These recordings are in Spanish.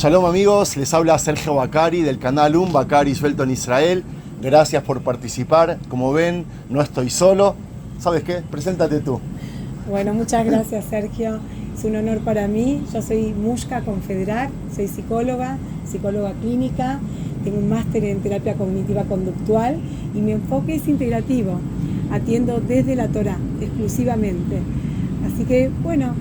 Shalom amigos, les habla Sergio Bakari del canal Bakari suelto en Israel. Gracias por participar. Como ven, no estoy solo. ¿Sabes qué? Preséntate tú. Bueno, muchas gracias Sergio. Es un honor para mí. Yo soy Mushka Confederar, soy psicóloga clínica, tengo un máster en terapia cognitiva conductual y mi enfoque es integrativo. Atiendo desde la Torá, exclusivamente. Así que, bueno.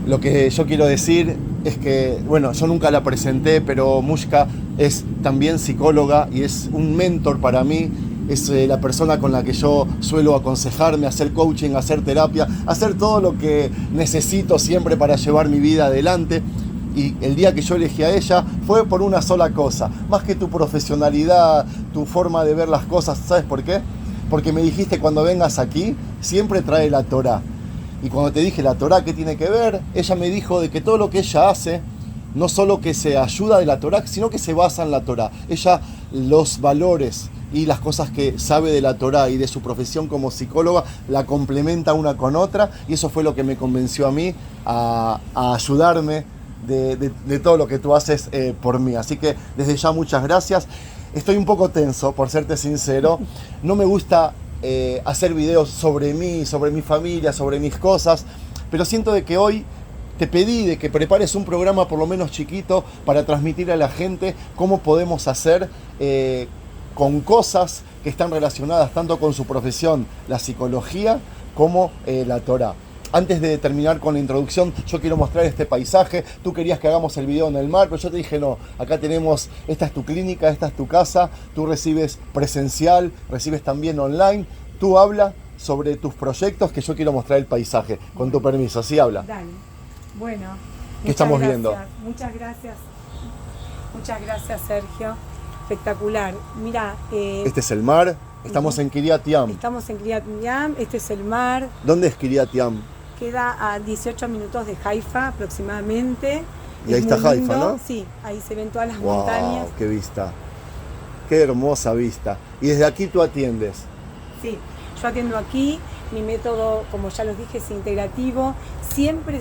Lo que yo quiero decir es que, bueno, yo nunca la presenté, pero Mushka es también psicóloga y es un mentor para mí. Es la persona con la que yo suelo aconsejarme, hacer coaching, hacer terapia, hacer todo lo que necesito siempre para llevar mi vida adelante. Y el día que yo elegí a ella fue por una sola cosa, más que tu profesionalidad, tu forma de ver las cosas. ¿Sabes por qué? Porque me dijiste, cuando vengas aquí, siempre trae la Torá. Y cuando te dije la Torá, ¿qué tiene que ver? Ella me dijo de que todo lo que ella hace, no solo que se ayuda de la Torá, sino que se basa en la Torá. Ella, los valores y las cosas que sabe de la Torá y de su profesión como psicóloga, la complementa una con otra, y eso fue lo que me convenció a mí a ayudarme de todo lo que tú haces por mí. Así que desde ya muchas gracias. Estoy un poco tenso, por serte sincero. No me gusta hacer videos sobre mí, sobre mi familia, sobre mis cosas, pero siento de que hoy te pedí de que prepares un programa por lo menos chiquito para transmitir a la gente cómo podemos hacer con cosas que están relacionadas tanto con su profesión, la psicología, como la Torá. Antes de terminar con la introducción, yo quiero mostrar este paisaje. Tú querías que hagamos el video en el mar, pero yo te dije no. Acá tenemos, esta es tu clínica, esta es tu casa. Tú recibes presencial, recibes también online. Tú habla sobre tus proyectos, que yo quiero mostrar el paisaje. Con tu permiso, ¿sí habla? Dale. Bueno. ¿Qué estamos viendo? Muchas gracias. Muchas gracias, Sergio. Espectacular. Mira. Este es el mar. Estamos en Kiryat Yam. Estamos en Kiryat Yam. Este es el mar. ¿Dónde es Kiryat Yam? Queda a 18 minutos de Haifa aproximadamente. Y ahí está Haifa, ¿no? Sí, ahí se ven todas las wow, montañas. ¡Qué vista! ¡Qué hermosa vista! Y desde aquí tú atiendes. Sí, yo atiendo aquí. Mi método, como ya los dije, es integrativo. Siempre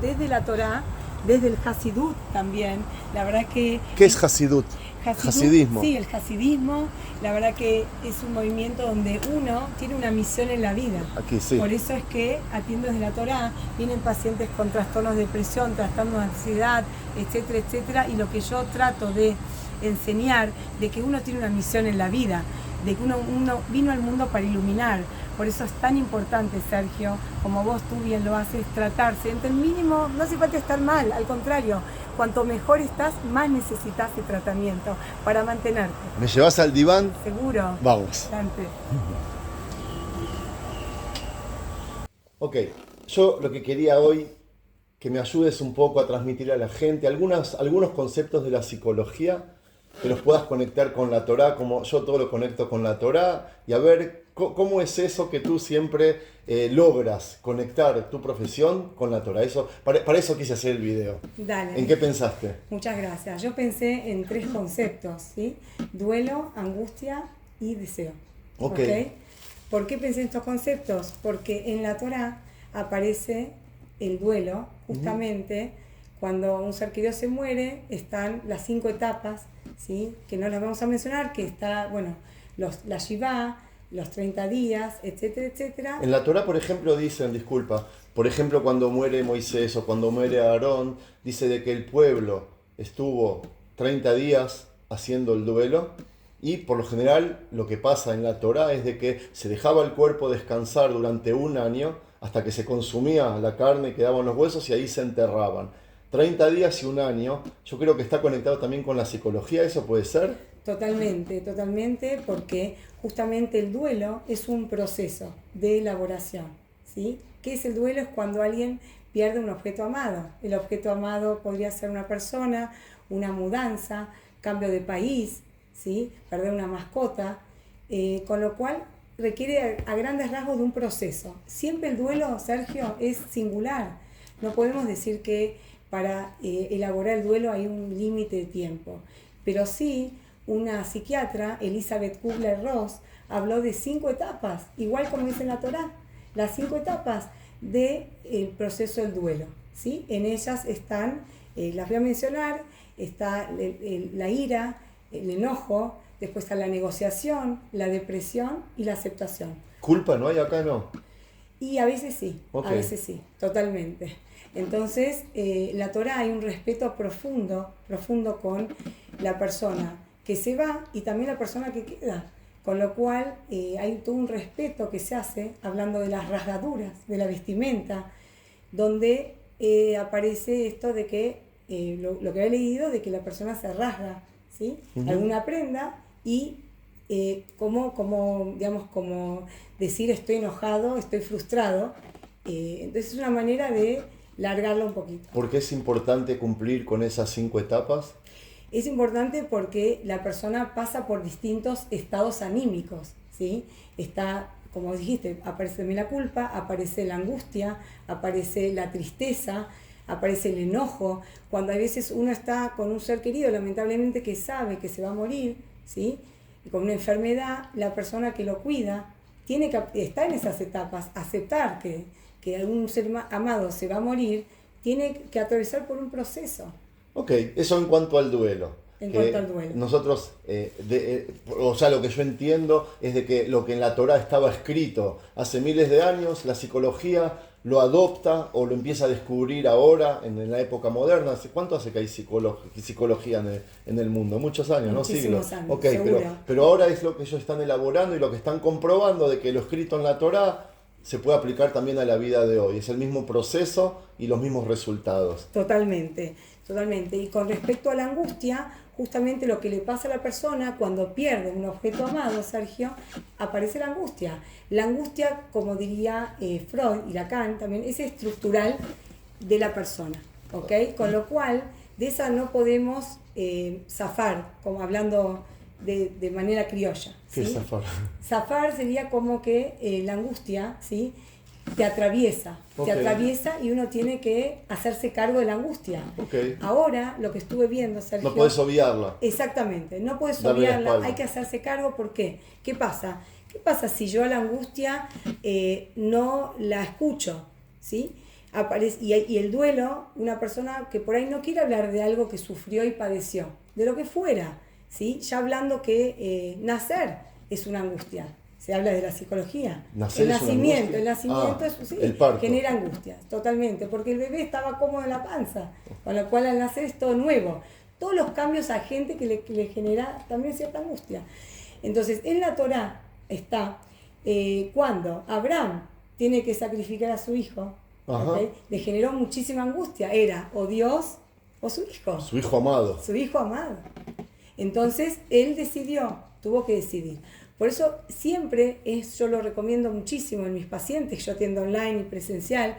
desde la Torá, desde el Hasidut también. La verdad que... ¿Qué es Hasidut? Hasidismo. Sí, el hasidismo, la verdad que es un movimiento donde uno tiene una misión en la vida. Aquí sí. Por eso es que atiendo desde la Torá, vienen pacientes con trastornos de depresión, trastornos de ansiedad, etcétera, etcétera, y lo que yo trato de enseñar, de que uno tiene una misión en la vida, de que uno vino al mundo para iluminar. Por eso es tan importante, Sergio, como vos tú bien lo haces, tratarse. Entre el mínimo, no hace falta estar mal, al contrario, cuanto mejor estás, más necesitas de tratamiento para mantenerte. ¿Me llevas al diván? Seguro. Vamos. Dante. Ok, yo lo que quería hoy, que me ayudes un poco a transmitir a la gente algunos conceptos de la psicología, que los puedas conectar con la Torá, como yo todo lo conecto con la Torá, y a ver cómo es eso que tú siempre logras conectar tu profesión con la Torá. Para eso quise hacer el video. Dale. ¿En qué pensaste? Muchas gracias. Yo pensé en 3 conceptos, ¿sí? Duelo, angustia y deseo. Ok. ¿Por qué pensé en estos conceptos? Porque en la Torá aparece el duelo, justamente cuando un ser querido se muere, están las 5 etapas, ¿sí? Que no las vamos a mencionar, que está, bueno, la Shivá, los 30 días, etcétera, etcétera. En la Torá, por ejemplo, dicen, disculpa, por ejemplo, cuando muere Moisés o cuando muere Aarón, dice de que el pueblo estuvo 30 días haciendo el duelo, y por lo general lo que pasa en la Torá es de que se dejaba el cuerpo descansar durante 1 año hasta que se consumía la carne y quedaban los huesos y ahí se enterraban. 30 días y 1 año, yo creo que está conectado también con la psicología, ¿eso puede ser? Totalmente, porque justamente el duelo es un proceso de elaboración, ¿sí? ¿Qué es el duelo? Es cuando alguien pierde un objeto amado. El objeto amado podría ser una persona, una mudanza, cambio de país, ¿sí? Perder una mascota, con lo cual requiere a grandes rasgos de un proceso. Siempre el duelo, Sergio, es singular. No podemos decir que para elaborar el duelo hay un límite de tiempo, pero sí una psiquiatra, Elizabeth Kubler-Ross, habló de 5 etapas, igual como dice en la Torá, las 5 etapas del proceso del duelo, ¿sí? En ellas están las voy a mencionar. Está la ira, el enojo, después está la negociación, la depresión y la aceptación. ¿Culpa no hay acá, no? Y a veces sí, Okay. a veces sí, totalmente. Entonces, la Torá hay un respeto profundo con la persona que se va y también la persona que queda. Con lo cual, hay todo un respeto que se hace, hablando de las rasgaduras, de la vestimenta, donde aparece esto de que, lo que he leído, de que la persona se rasga, ¿sí? Uh-huh. Alguna prenda y como decir estoy enojado, estoy frustrado. Entonces es una manera de largarlo un poquito. ¿Por qué es importante cumplir con esas 5 etapas? Es importante porque la persona pasa por distintos estados anímicos, ¿sí? Está, como dijiste, aparece también la culpa, aparece la angustia, aparece la tristeza, aparece el enojo. Cuando a veces uno está con un ser querido, lamentablemente, que sabe que se va a morir, ¿sí? Y con una enfermedad, la persona que lo cuida tiene que estar en esas etapas, aceptar que algún ser amado se va a morir, tiene que atravesar por un proceso. Ok, eso en cuanto al duelo. En cuanto al duelo. Nosotros, o sea, lo que yo entiendo es de que lo que en la Torá estaba escrito hace miles de años, la psicología lo adopta o lo empieza a descubrir ahora, en la época moderna. ¿Cuánto hace que hay psicología en el mundo? Muchos años, Muchísimos ¿no? Siglos. Años, ok, seguro. pero ahora es lo que ellos están elaborando y lo que están comprobando de que lo escrito en la Torá se puede aplicar también a la vida de hoy. Es el mismo proceso y los mismos resultados. Totalmente. Y con respecto a la angustia, justamente lo que le pasa a la persona cuando pierde un objeto amado, Sergio, aparece la angustia. La angustia, como diría Freud y Lacan, también es estructural de la persona, ¿ok? Con lo cual, de esa no podemos zafar, como hablando de manera criolla. ¿Sí? ¿Qué es zafar? Zafar sería como que la angustia, ¿sí?, te atraviesa y uno tiene que hacerse cargo de la angustia. Okay. Ahora, lo que estuve viendo, Sergio... No puedes obviarla. Exactamente, no puedes obviarla, hay que hacerse cargo. ¿Por qué? ¿Qué pasa? ¿Qué pasa si yo a la angustia no la escucho? ¿Sí? Y el duelo, una persona que por ahí no quiere hablar de algo que sufrió y padeció, de lo que fuera, ¿sí? Ya hablando que nacer es una angustia. Se habla de la psicología. El nacimiento genera angustia, totalmente, porque el bebé estaba cómodo en la panza, con lo cual al nacer es todo nuevo. Todos los cambios a gente que le genera también cierta angustia. Entonces, en la Torá está cuando Abraham tiene que sacrificar a su hijo, ¿okay? Le generó muchísima angustia. Era o Dios o su hijo. Su hijo amado. Su hijo amado. Entonces, él tuvo que decidir. Por eso siempre yo lo recomiendo muchísimo en mis pacientes, yo atiendo online y presencial,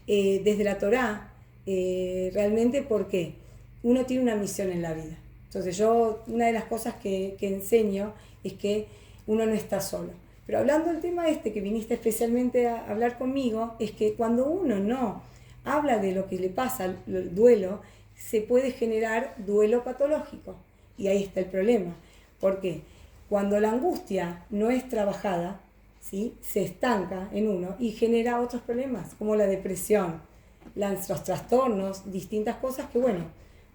desde la Torá, realmente porque uno tiene una misión en la vida. Entonces una de las cosas que enseño es que uno no está solo. Pero hablando del tema que viniste especialmente a hablar conmigo, es que cuando uno no habla de lo que le pasa, el duelo, se puede generar duelo patológico. Y ahí está el problema. ¿Por qué? Cuando la angustia no es trabajada, ¿sí?, se estanca en uno y genera otros problemas, como la depresión, los trastornos, distintas cosas que, bueno,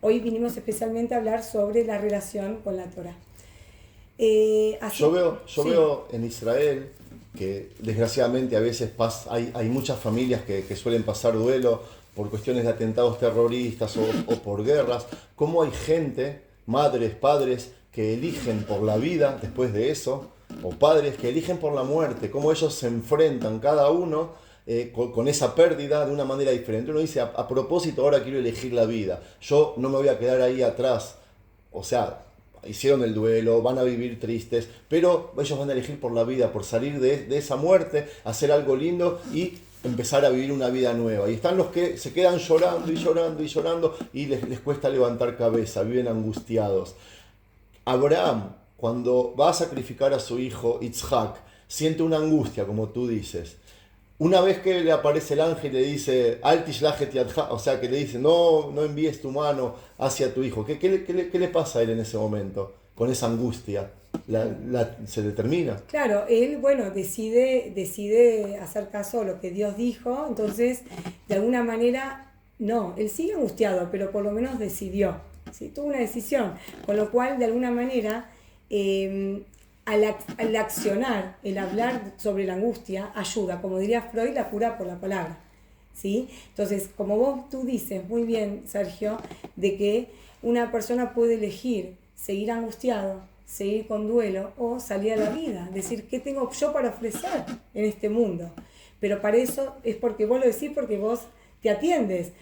hoy vinimos especialmente a hablar sobre la relación con la Torá. Yo veo en Israel que desgraciadamente a veces hay muchas familias que suelen pasar duelo por cuestiones de atentados terroristas o por guerras, cómo hay gente, madres, padres, que eligen por la vida después de eso, o padres que eligen por la muerte, cómo ellos se enfrentan cada uno con esa pérdida de una manera diferente. Uno dice, a propósito, ahora quiero elegir la vida, yo no me voy a quedar ahí atrás. O sea, hicieron el duelo, van a vivir tristes, pero ellos van a elegir por la vida, por salir de esa muerte, hacer algo lindo y empezar a vivir una vida nueva. Y están los que se quedan llorando y les cuesta levantar cabeza, viven angustiados. Abraham, cuando va a sacrificar a su hijo Yitzhak, siente una angustia, como tú dices. Una vez que le aparece el ángel y le dice, Al tishlachet yadcha, o sea, que le dice, no envíes tu mano hacia tu hijo. ¿Qué le pasa a él en ese momento, con esa angustia? ¿Se determina? Claro, él, decide hacer caso a lo que Dios dijo, entonces, de alguna manera, No, él sigue angustiado, pero por lo menos decidió, ¿sí? Tuvo una decisión, con lo cual de alguna manera al accionar, el hablar sobre la angustia ayuda, como diría Freud, la cura por la palabra, ¿sí? Entonces, como tú dices muy bien, Sergio, de que una persona puede elegir seguir angustiado, seguir con duelo o salir a la vida, decir, ¿qué tengo yo para ofrecer en este mundo? Pero para eso es porque vos lo decís, porque vos te atiendes,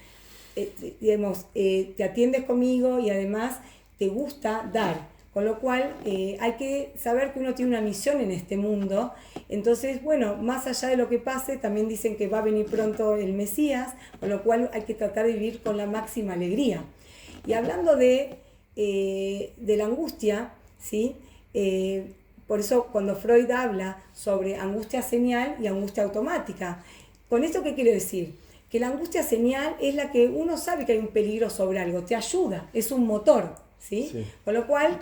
te atiendes conmigo y además te gusta dar. Con lo cual hay que saber que uno tiene una misión en este mundo. Entonces, bueno, más allá de lo que pase, también dicen que va a venir pronto el Mesías, con lo cual hay que tratar de vivir con la máxima alegría. Y hablando de la angustia, ¿sí? Por eso cuando Freud habla sobre angustia señal y angustia automática, ¿con esto qué quiero decir? Que la angustia señal es la que uno sabe que hay un peligro sobre algo, te ayuda, es un motor, ¿sí? Sí. Con lo cual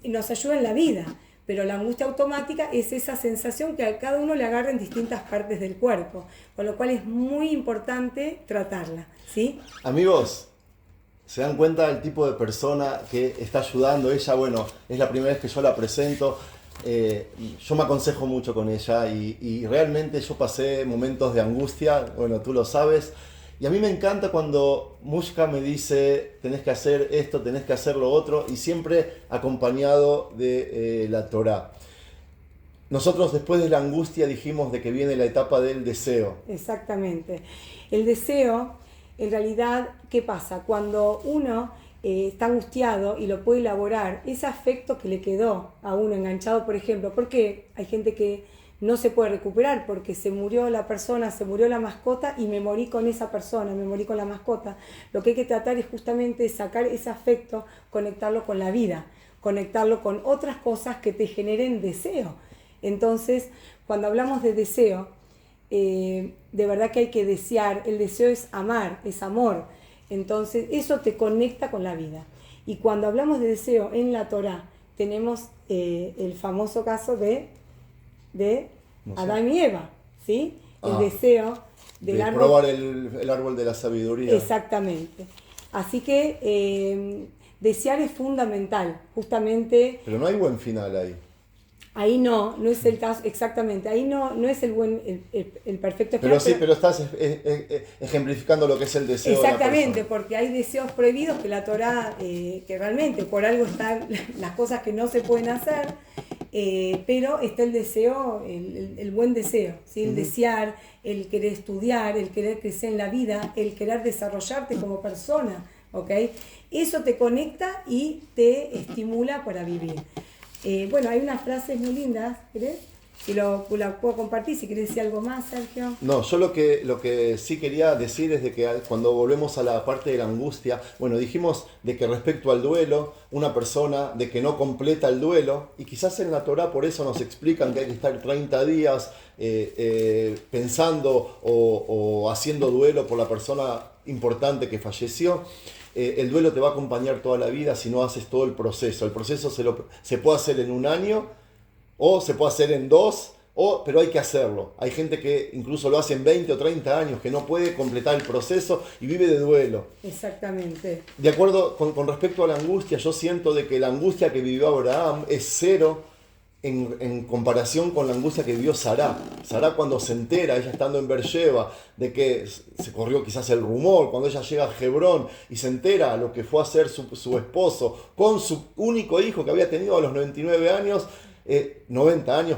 nos ayuda en la vida, pero la angustia automática es esa sensación que a cada uno le agarra en distintas partes del cuerpo, con lo cual es muy importante tratarla, ¿sí? Amigos, ¿se dan cuenta del tipo de persona que está ayudando? Ella, bueno, es la primera vez que yo la presento. Yo me aconsejo mucho con ella y realmente yo pasé momentos de angustia, bueno, tú lo sabes. Y a mí me encanta cuando Mushka me dice, tenés que hacer esto, tenés que hacer lo otro, y siempre acompañado de la Torá. Nosotros después de la angustia dijimos de que viene la etapa del deseo. Exactamente. El deseo, en realidad, ¿qué pasa? Cuando uno está angustiado y lo puede elaborar, ese afecto que le quedó a uno enganchado, por ejemplo, porque hay gente que no se puede recuperar porque se murió la persona, se murió la mascota y me morí con esa persona, me morí con la mascota. Lo que hay que tratar es justamente sacar ese afecto, conectarlo con la vida, conectarlo con otras cosas que te generen deseo. Entonces, cuando hablamos de deseo, de verdad que hay que desear, el deseo es amar, es amor. Entonces, eso te conecta con la vida. Y cuando hablamos de deseo en la Torá, tenemos el famoso caso de Adán y Eva, ¿sí? El deseo del árbol. Probar el árbol de la sabiduría. Exactamente. Así que desear es fundamental, justamente. Pero no hay buen final ahí. Ahí no es el caso, exactamente, ahí no es el perfecto final. Pero sí, pero estás ejemplificando lo que es el deseo. Exactamente, porque hay deseos prohibidos que la Torá, que realmente por algo están las cosas que no se pueden hacer, pero está el deseo, el buen deseo, ¿sí? El desear, el querer estudiar, el querer crecer en la vida, el querer desarrollarte como persona, ¿ok? Eso te conecta y te estimula para vivir. Bueno, hay unas frases muy lindas, ¿querés? Y la puedo compartir, si querés decir algo más, Sergio. No, yo lo que sí quería decir es de que cuando volvemos a la parte de la angustia, bueno, dijimos de que respecto al duelo, una persona de que no completa el duelo, y quizás en la Torá por eso nos explican que hay que estar 30 días pensando o haciendo duelo por la persona importante que falleció. El duelo te va a acompañar toda la vida si no haces todo el proceso. El proceso se puede hacer en un año o se puede hacer en 2, pero hay que hacerlo. Hay gente que incluso lo hace en 20 o 30 años, que no puede completar el proceso y vive de duelo. Exactamente. De acuerdo con respecto a la angustia, yo siento de que la angustia que vivió Abraham es cero en comparación con la angustia que vivió Sará. Sará cuando se entera, ella estando en Beersheba, de que se corrió quizás el rumor, cuando ella llega a Hebrón y se entera lo que fue a hacer su esposo con su único hijo que había tenido a los 90 años,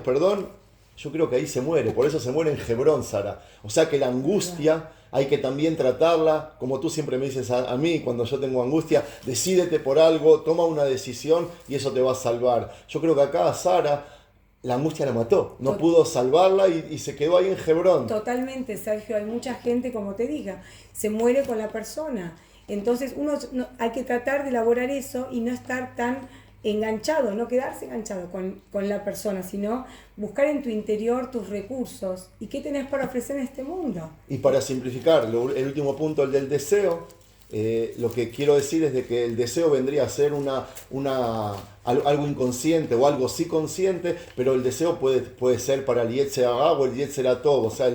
yo creo que ahí se muere, por eso se muere en Hebrón Sará. O sea que la angustia hay que también tratarla, como tú siempre me dices a mí cuando yo tengo angustia, decídete por algo, toma una decisión y eso te va a salvar. Yo creo que acá a Sara la angustia la mató, no pudo salvarla y se quedó ahí en Hebrón. Totalmente, Sergio, hay mucha gente, como te diga, se muere con la persona. Entonces hay que tratar de elaborar eso y no estar tan enganchado, no quedarse enganchado con la persona, sino buscar en tu interior tus recursos y qué tenés para ofrecer en este mundo. Y para simplificar, el último punto, el del deseo, Lo que quiero decir es de que el deseo vendría a ser algo inconsciente o algo sí consciente, pero el deseo puede ser para el Yetzer Hara o el Yetzer Hatov, o sea,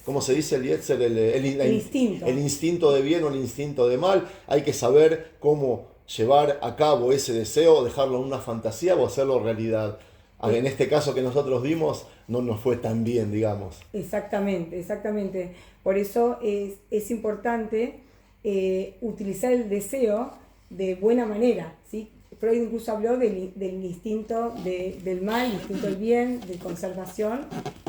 ¿cómo se dice el Yetzer? El instinto de bien o el instinto de mal. Hay que saber cómo llevar a cabo ese deseo, dejarlo en una fantasía o hacerlo realidad. En este caso que nosotros vimos, no nos fue tan bien, digamos. Exactamente, exactamente. Por eso es importante utilizar el deseo de buena manera, ¿sí? Freud incluso habló del instinto del mal, el instinto del bien, de conservación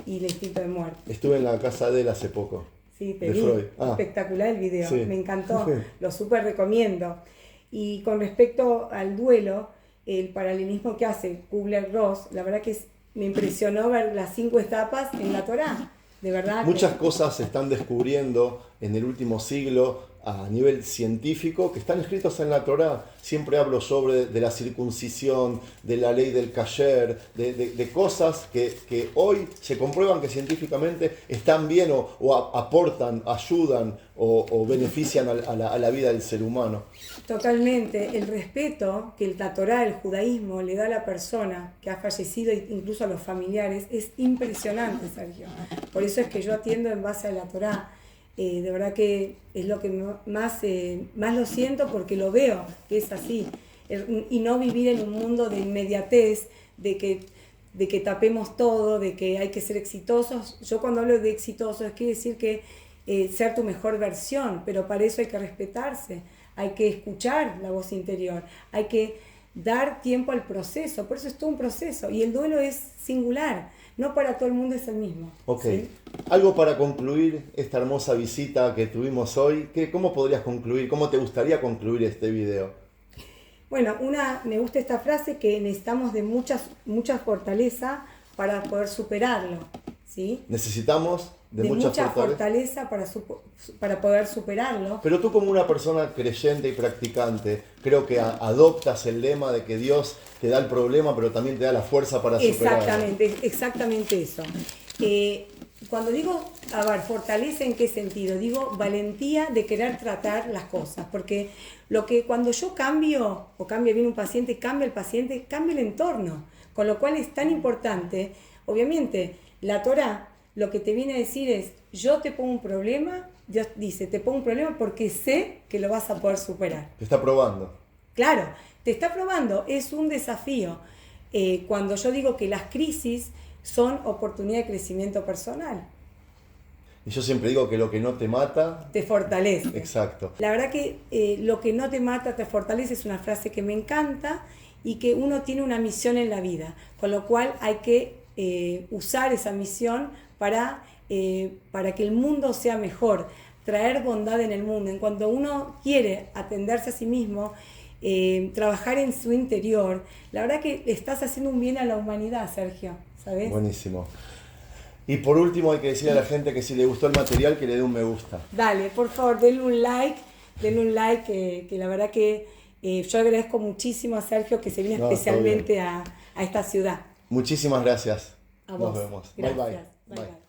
y el instinto de muerte. Estuve en la casa de él hace poco. Sí, te vi. Freud. Espectacular el video, sí. Me encantó, lo súper recomiendo. Y con respecto al duelo, el paralelismo que hace Kubler-Ross, la verdad que me impresionó ver las 5 etapas en la Torá. De verdad. Muchas cosas se están descubriendo en el último siglo a nivel científico que están escritos en la Torá. Siempre hablo de la circuncisión, de la ley del kasher, de cosas que hoy se comprueban que científicamente están bien o aportan, ayudan o benefician a la vida del ser humano. Totalmente. El respeto que la Torá, el judaísmo, le da a la persona que ha fallecido, incluso a los familiares, es impresionante, Sergio. Por eso es que yo atiendo en base a la Torá. De verdad que es lo que más lo siento, porque lo veo que es así, y no vivir en un mundo de inmediatez, de que tapemos todo, de que hay que ser exitosos. Yo cuando hablo de exitosos quiere decir que ser tu mejor versión, pero para eso hay que respetarse, hay que escuchar la voz interior, hay que dar tiempo al proceso. Por eso es todo un proceso, y el duelo es singular. No para todo el mundo es el mismo. Ok. ¿Sí? Algo para concluir esta hermosa visita que tuvimos hoy. ¿Cómo podrías concluir? ¿Cómo te gustaría concluir este video? Bueno, me gusta esta frase, que necesitamos de mucha fortaleza para poder superarlo. ¿Sí? Necesitamos de mucha fortaleza para poder superarlo. Pero tú, como una persona creyente y practicante, creo que adoptas el lema de que Dios te da el problema, pero también te da la fuerza para superarlo. Exactamente eso. Cuando digo, fortaleza, ¿en qué sentido? Digo valentía de querer tratar las cosas, porque cuando yo cambio, o cambia bien un paciente, cambia el paciente, cambia el entorno, con lo cual es tan importante. Obviamente, la Torá lo que te viene a decir es: yo te pongo un problema, Dios dice, te pongo un problema porque sé que lo vas a poder superar. Te está probando. Claro, te está probando, es un desafío. Cuando yo digo que las crisis son oportunidad de crecimiento personal. Y yo siempre digo que lo que no te mata te fortalece. Exacto. La verdad que lo que no te mata te fortalece es una frase que me encanta, y que uno tiene una misión en la vida, con lo cual hay que usar esa misión para que el mundo sea mejor, traer bondad en el mundo. En cuanto uno quiere atenderse a sí mismo, trabajar en su interior, la verdad que estás haciendo un bien a la humanidad, Sergio, ¿sabes? Buenísimo. Y por último, hay que decirle a la gente que si le gustó el material, que le dé un me gusta. Dale, por favor, denle un like, que la verdad que yo agradezco muchísimo a Sergio que se vino especialmente a esta ciudad. Muchísimas gracias. A vos. Nos vemos. Gracias. Bye. Bye.